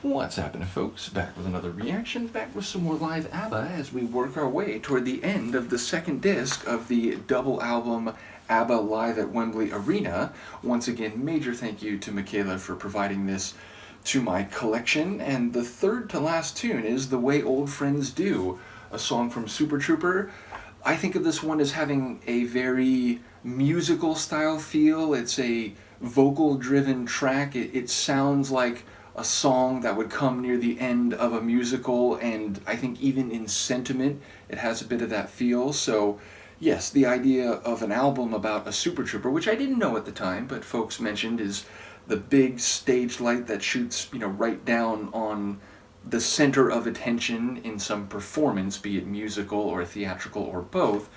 What's happening, folks? Back with another reaction, back with some more live ABBA as we work our way toward the end of the second disc of the double album ABBA Live at Wembley Arena. Once again, major thank you to Michaela for providing this to my collection. And the third to last tune is The Way Old Friends Do, a song from Super Trooper. I think of this one as having a very musical style feel. It's a vocal-driven track. It sounds like a song that would come near the end of a musical, and I think even in sentiment it has a bit of that feel. So yes, the idea of an album about a Super Trooper, which I didn't know at the time, but folks mentioned, is the big stage light that shoots, right down on the center of attention in some performance, be it musical or theatrical or both.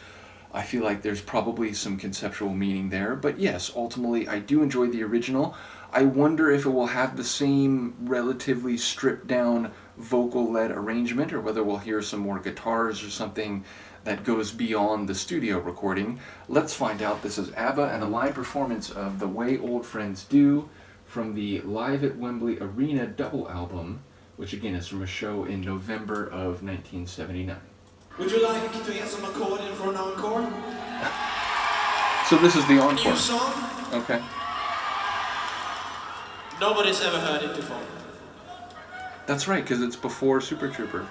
I feel like there's probably some conceptual meaning there, but yes, ultimately I do enjoy the original. I wonder if it will have the same relatively stripped down vocal-led arrangement, or whether we'll hear some more guitars or something that goes beyond the studio recording. Let's find out. This is ABBA and a live performance of The Way Old Friends Do from the Live at Wembley Arena double album, which again is from a show in November of 1979. Would you like to get some accordion for an encore? So this is the encore. New song? Okay. Nobody's ever heard it before. That's right, because it's before Super Trooper.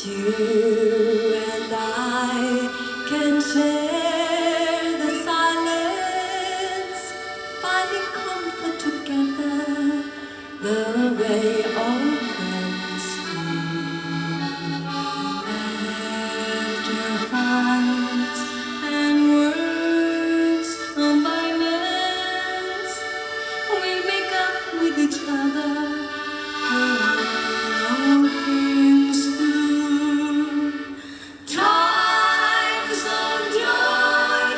You and I can share the silence, finding comfort together, the way old friends do. After fights and words of violence, we make up with each other. Old friends do. Times of joy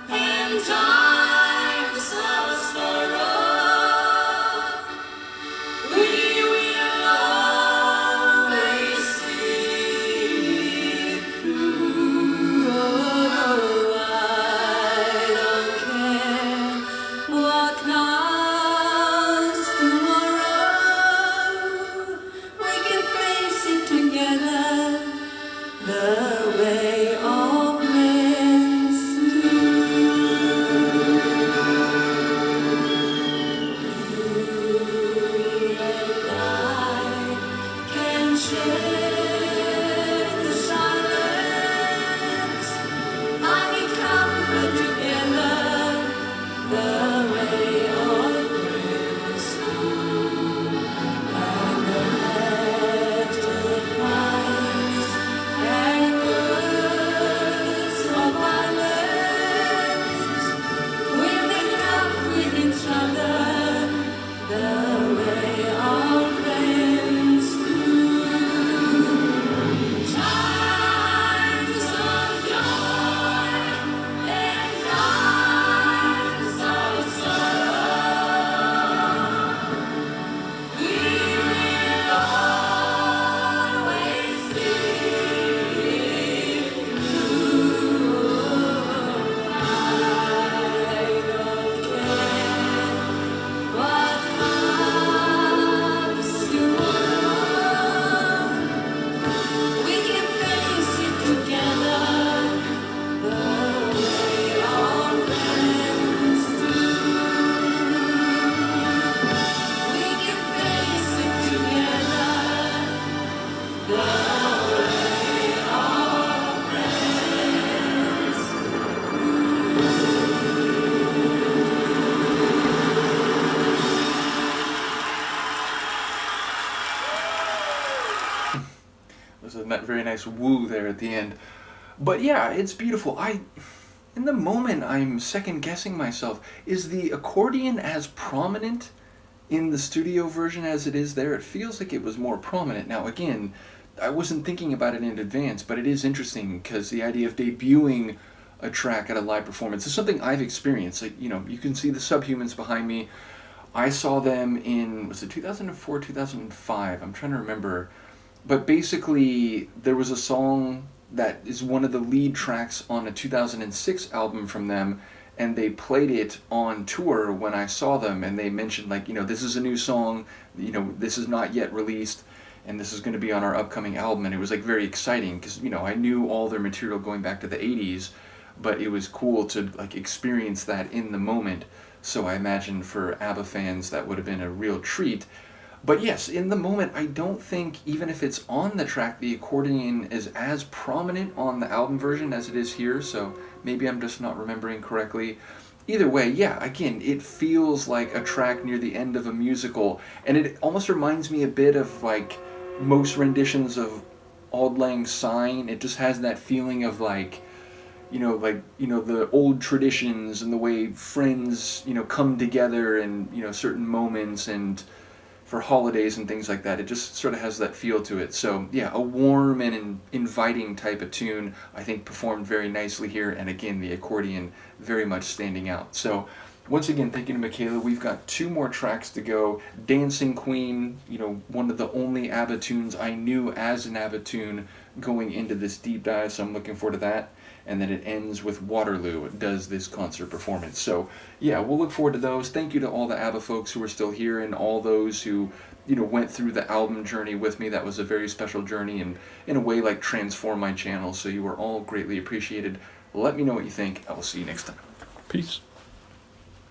and times of sorrow, we will always see it through. Oh, I don't care what comes tomorrow. We can face it together, the way all friends do. You and I can share the silence, finding comfort together, the way all friends do. And after fights and words of violence, we make up with each other, the way all friends do. Times of joy and times of sorrow, we will always see it through. I don't care what comes tomorrow. We can face it together, the way all friends do. We can face it together, the way all friends There's that very nice woo there at the end. But yeah, it's beautiful. In the moment, I'm second guessing myself. Is the accordion as prominent in the studio version as it is there? It feels like it was more prominent. Now again, I wasn't thinking about it in advance, but it is interesting because the idea of debuting a track at a live performance is something I've experienced. Like, you can see the Subhumans behind me. I saw them in, was it 2004, 2005? I'm trying to remember. But basically, there was a song that is one of the lead tracks on a 2006 album from them, and they played it on tour when I saw them, and they mentioned, like, this is a new song, this is not yet released, and this is going to be on our upcoming album. And it was like very exciting because I knew all their material going back to the 80s, but it was cool to like experience that in the moment. So I imagine for ABBA fans that would have been a real treat. But yes, in the moment, I don't think, even if it's on the track, the accordion is as prominent on the album version as it is here, so maybe I'm just not remembering correctly. Either way, yeah, again, it feels like a track near the end of a musical, and it almost reminds me a bit of like most renditions of Auld Lang Syne. It just has that feeling of like, the old traditions and the way friends, come together and, certain moments and for holidays and things like that. It just sort of has that feel to it. So yeah, a warm and inviting type of tune, I think performed very nicely here, and again, the accordion very much standing out. So once again, thank you to Michaela. We've got 2 more tracks to go. Dancing Queen, one of the only ABBA tunes I knew as an ABBA tune going into this deep dive, so I'm looking forward to that. And then it ends with Waterloo. It does this concert performance. So yeah, we'll look forward to those. Thank you to all the ABBA folks who are still here, and all those who went through the album journey with me. That was a very special journey, and in a way like transformed my channel. So you are all greatly appreciated. Let me know what you think. I will see you next time. Peace.